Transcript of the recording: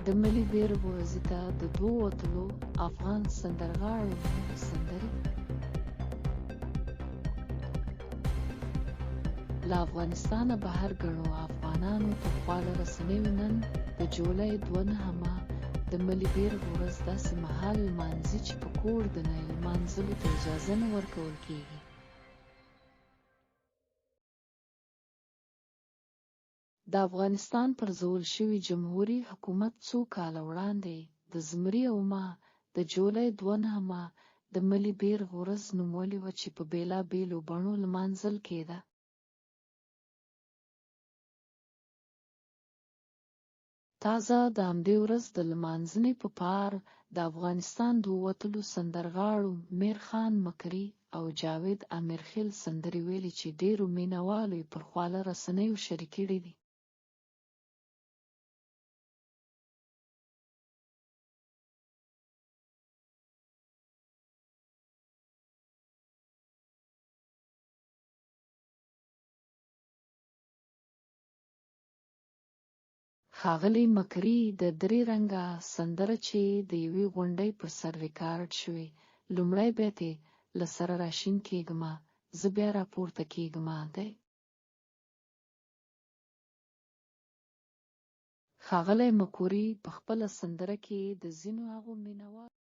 د ملي بیرغ ورځې ته د دوو اتلو افغان سندرغاړو سندرې له افغانستانه بهر ګڼو افغانانو په خواله رسنیو نن د جولای 2 د ملي بیرغ ورځ داسې مهال لمانځي چې په کور دننه یې لمانځلو ته اجازه نه ورکول کېږي. د افغانستان پرځول شوي جمهوري حکومت څو کاله وړاندې د زمري او ماه د جولای 2 د ملي بیرغ ورځ نومولې وه چې په بېلابېلو بڼو لمانځل کېده. تازه د همدې ورځ د لمانځنې په پار د افغانستان دوو اتلو سندرغاړو میرخان مکري او جاوید امیرخیل سندرې ویلې چې ډېرو مینه والو یې پر خواله رسنیو شریک کړي دي. ښاغلي مکري د درې رنګه سندره چې د یوې غونډۍ پر سر ریکارډ شوې، لومړی بیت یې له سره راشین کېږمه زه بیا راپورته کېږمه دی. ښاغلی مکري په خپله سندره کې د ځینو هغو مینه والو